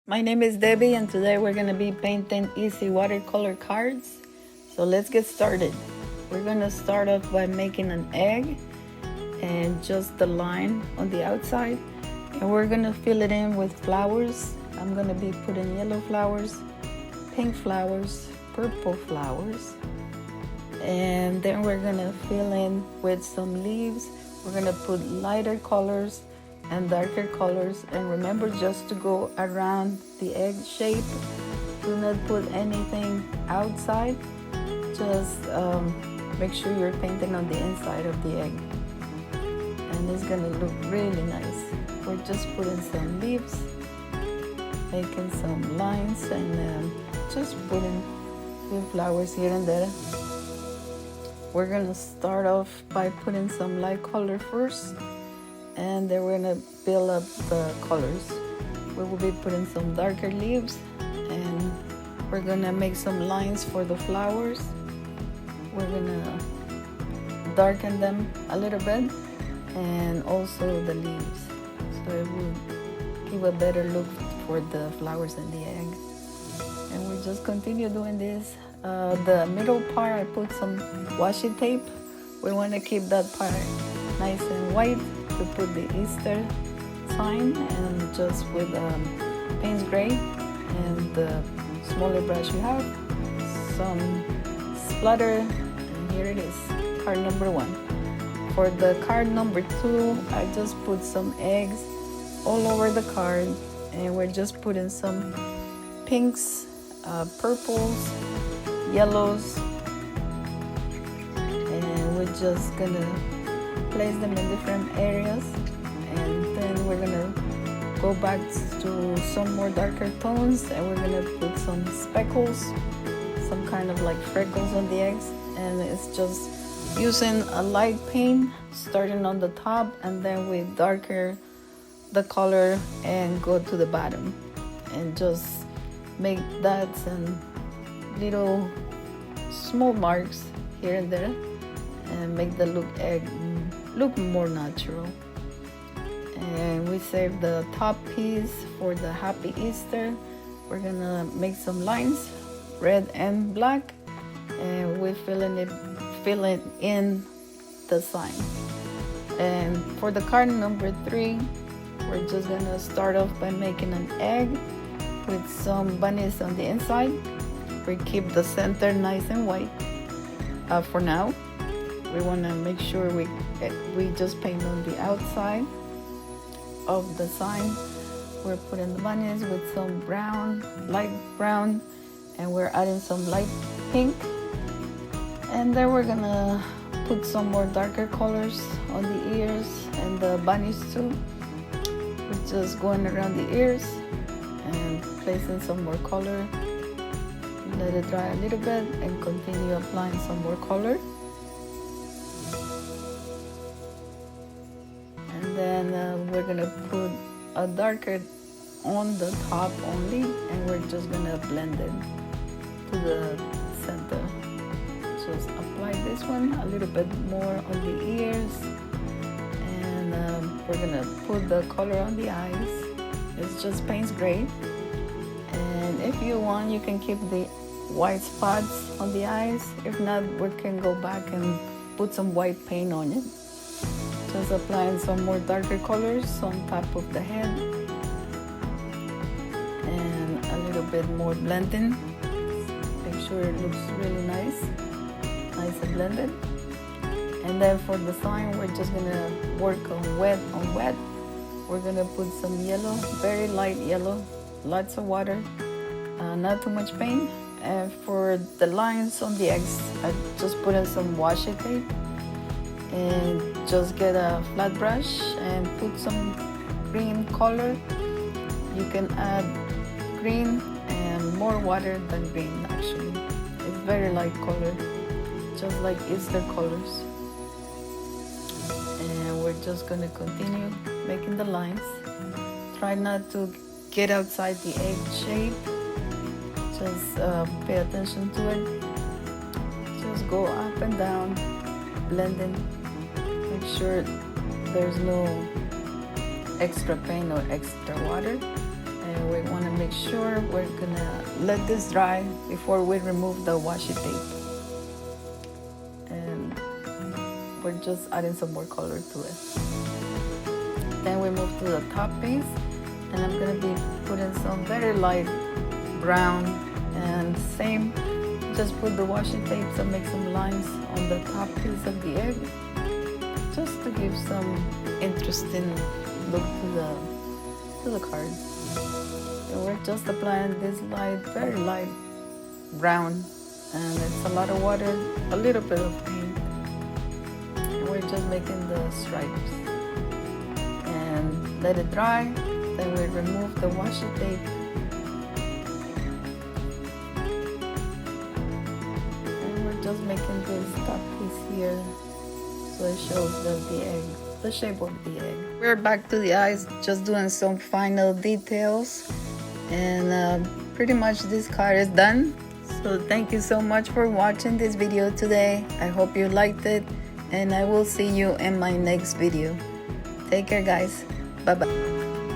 My name is Debbie and today we're going to be painting easy watercolor cards. So let's get started. We're going to start off by making an egg and just the line on the outside. And we're going to fill it in with flowers. I'm going to be putting yellow flowers, pink flowers, purple flowers. And then we're going to fill in with some leaves. We're going to put lighter colors and darker colors, and remember just to go around the egg shape. Do not put anything outside, just make sure you're painting on the inside of the egg, and it's gonna look really nice. We're just putting some leaves, making some lines, and just putting few flowers here and there. We're gonna start off by putting some light color first, and then we're gonna build up the colors. We will be putting some darker leaves, and we're gonna make some lines for the flowers. We're gonna darken them a little bit, and also the leaves, so it will give a better look for the flowers and the egg. And we just continue doing this. The middle part, I put some washi tape. We want to keep that part nice and white to put the Easter sign, and just with Payne's Gray and the smaller brush you have, some splatter, and here it is, card number 1. For the card number 2, I just put some eggs all over the card, and we're just putting some pinks, purples, yellows, and we're just gonna place them in different areas, and then we're gonna go back to some more darker tones, and we're gonna put some speckles, some kind of like freckles on the eggs, and it's just using a light paint starting on the top, and then we darker the color and go to the bottom, and just make dots and little small marks here and there, and make the egg look more natural. And we save the top piece for the Happy Easter. We're gonna make some lines, red and black, and we're filling in the sign. And for the card number 3, we're just gonna start off by making an egg with some bunnies on the inside. We keep the center nice and white for now. We want to make sure we just paint on the outside of the sign. We're putting the bunnies with some brown, light brown, and we're adding some light pink. And then we're gonna put some more darker colors on the ears and the bunnies too. We're just going around the ears and placing some more color. Let it dry a little bit and continue applying some more color. And then we're gonna put a darker on the top only, and we're just gonna blend it to the center. Just apply this one a little bit more on the ears, and we're gonna put the color on the eyes. It's just Payne's Gray, and if you want, you can keep the white spots on the eyes. If not, we can go back and put some white paint on it. Just applying some more darker colors on top of the head, and a little bit more blending. Make sure it looks really nice and blended. And then for the sign, we're just gonna work on wet. We're gonna put some yellow, very light yellow, lots of water, not too much paint. And for the lines on the eggs, I just put in some washi tape, and just get a flat brush and put some green color. You can add green and more water than green actually. It's very light color, just like Easter colors. And we're just gonna continue making the lines. Try not to get outside the egg shape. Just pay attention to it. Just go up and down, blending. Make sure there's no extra paint or extra water. And and we want to make sure we're gonna let this dry before we remove the washi tape. And we're just adding some more color to it. Then we move to the top piece, and I'm gonna be putting some very light brown, and same, just put the washi tape and make some lines on the top piece of the egg, just to give some interesting look to the card. And we're just applying this light, very light brown, and it's a lot of water, a little bit of paint, and we're just making the stripes. And let it dry, then we remove the washi tape. And we're just making this top piece here so it shows the egg, the shape of the egg. We're back to the eyes, just doing some final details, and pretty much this card is done. So thank you so much for watching this video today. I hope you liked it, and I will see you in my next video. Take care, guys. Bye bye.